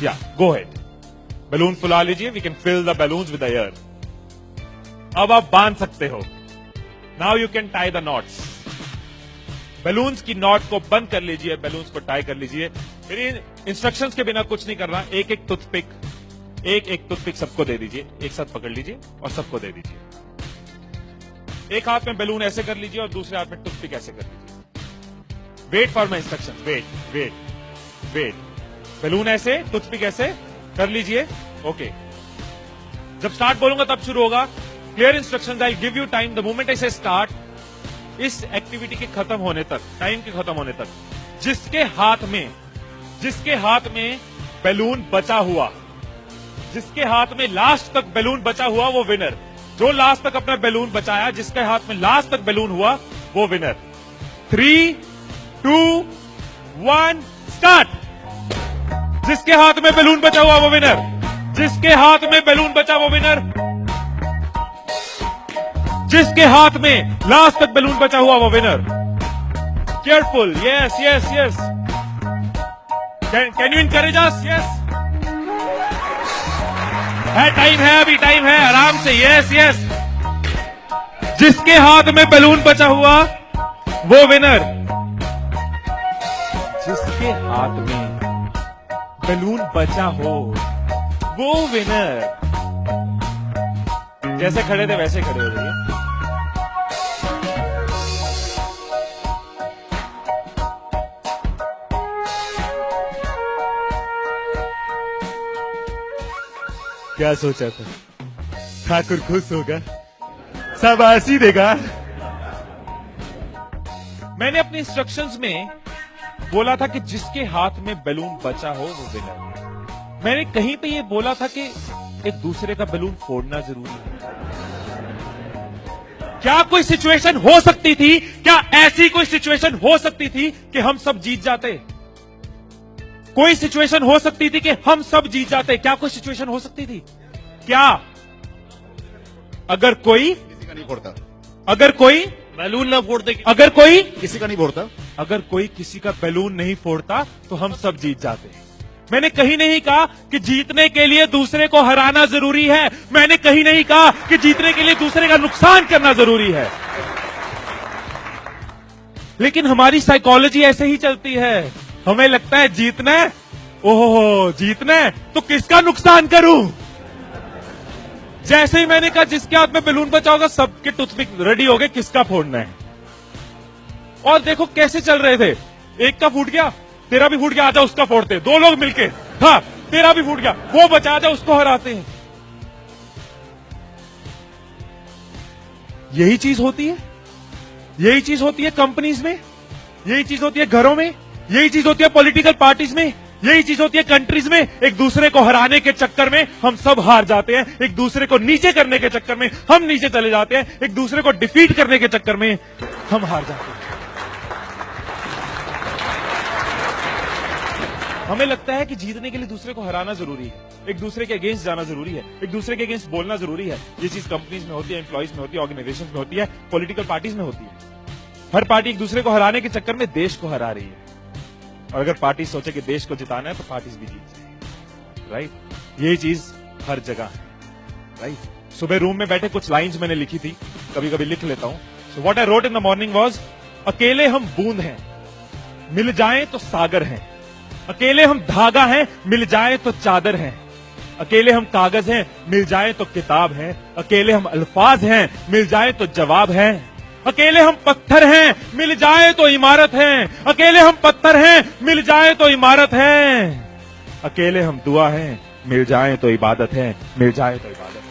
या गो head, balloon फुला लीजिए, we can fill the balloons with air. अब आप बांध सकते हो। Now you can tie the knots. Balloons की नॉट को बंद कर लीजिए, बैलून्स को टाई कर लीजिए। फिर इंस्ट्रक्शंस के बिना कुछ नहीं करना। एक एक टूथपिक सबको दे दीजिए, एक साथ पकड़ लीजिए और सबको दे दीजिए। एक हाथ में बैलून ऐसे कर लीजिए और दूसरे हाथ में टूथपिक ऐसे कर लीजिए। Wait for my instruction, wait. Balloon ऐसे, टूथपिक ऐसे कर लीजिए। ओके, जब स्टार्ट बोलूंगा तब शुरू होगा। Clear instructions, I give you time. The moment I से स्टार्ट, इस एक्टिविटी के खत्म होने तक, टाइम के खत्म होने तक, जिसके हाथ में बैलून बचा हुआ, जिसके हाथ में लास्ट तक बैलून बचा हुआ, वो विनर। जो लास्ट तक अपना बैलून बचाया, जिसके हाथ में लास्ट तक बैलून हुआ, वो विनर। 3, 2, 1 स्टार्ट। जिसके हाथ में बैलून बचा हुआ वो विनर, जिसके हाथ में बैलून बचा वो विनर, जिसके हाथ में लास्ट तक बैलून बचा हुआ वो winner. Careful, yes. Can you encourage us? Yes, time है, अभी टाइम है, आराम से। यस। जिसके हाथ में बैलून बचा हुआ वो विनर, जिसके हाथ में बैलून बचा हो वो विनर। जैसे खड़े थे वैसे खड़े हो जाइए। क्या सोचा था? ठाकुर खुश होगा, शाबाशी देगा। मैंने अपने इंस्ट्रक्शंस में बोला था कि जिसके हाथ में बैलून बचा हो वो विनर। मैंने कहीं पे ये बोला था कि एक दूसरे का बैलून फोड़ना जरूरी है। क्या कोई सिचुएशन हो सकती थी, क्या ऐसी कोई सिचुएशन हो सकती थी कि हम सब जीत जाते? कोई सिचुएशन हो सकती थी कि हम सब जीत जाते? क्या कोई सिचुएशन हो सकती थी? क्या? अगर कोई किसी का नहीं फोड़ता, अगर कोई बैलून ना फोड़ते, अगर कोई किसी का नहीं फोड़ता, अगर कोई किसी का बैलून नहीं फोड़ता तो हम सब जीत जाते। मैंने कहीं नहीं कहा कि जीतने के लिए दूसरे को हराना जरूरी है। मैंने कहीं नहीं कहा कि जीतने के लिए दूसरे का नुकसान करना जरूरी है। लेकिन हमारी साइकोलॉजी ऐसे ही चलती है। हमें लगता है जीतना है, ओहो जीतना है तो किसका नुकसान करूं। जैसे ही मैंने कहा जिसके हाथ में बैलून बचा होगा, सबके टूथपिक रेडी हो गए, किसका फोड़ना है। और देखो कैसे चल रहे थे। एक का फूट गया, तेरा भी फूट गया, आजा उसका फोड़ते। दो लोग मिलके, हाँ तेरा भी फूट गया, वो बचा, आजा उसको हराते हैं। यही चीज होती है, यही चीज होती है कंपनीज में, यही चीज होती है घरों में, यही चीज होती है पॉलिटिकल पार्टीज में, यही चीज होती है कंट्रीज में। एक दूसरे को हराने के चक्कर में हम सब हार जाते हैं, एक दूसरे को नीचे करने के चक्कर में हम नीचे चले जाते हैं, एक दूसरे को डिफीट करने के चक्कर में हम हार जाते हैं। हमें लगता है कि जीतने के लिए दूसरे को हराना जरूरी है, एक दूसरे के अगेंस्ट जाना जरूरी है, एक दूसरे के अगेंस्ट बोलना जरूरी है। ये चीज कंपनीज में होती है, एम्प्लॉइज में होती है, ऑर्गेनाइजेशन में होती है, पॉलिटिकल पार्टीज में होती है। हर पार्टी एक दूसरे को हराने के चक्कर में देश को हरा रही है। और अगर पार्टी सोचे कि देश को जिताना है तो पार्टीज भी जीत जाएगी, राइट। यही चीज हर जगह है, राइट। सुबह रूम में बैठे कुछ लाइंस मैंने लिखी थी, कभी कभी लिख लेता हूं। So what I wrote in the morning was, अकेले हम बूंद हैं, मिल जाएं तो सागर हैं। अकेले हम धागा हैं, मिल जाएं तो चादर हैं। अकेले हम कागज हैं, मिल जाएं तो किताब हैं। अकेले हम अल्फाज हैं, मिल जाएं तो जवाब हैं। अकेले हम पत्थर हैं, मिल जाए तो इमारत है। अकेले हम पत्थर हैं, मिल जाए तो इमारत है। अकेले हम दुआ हैं, मिल जाए तो इबादत है, मिल जाए तो इबादत है।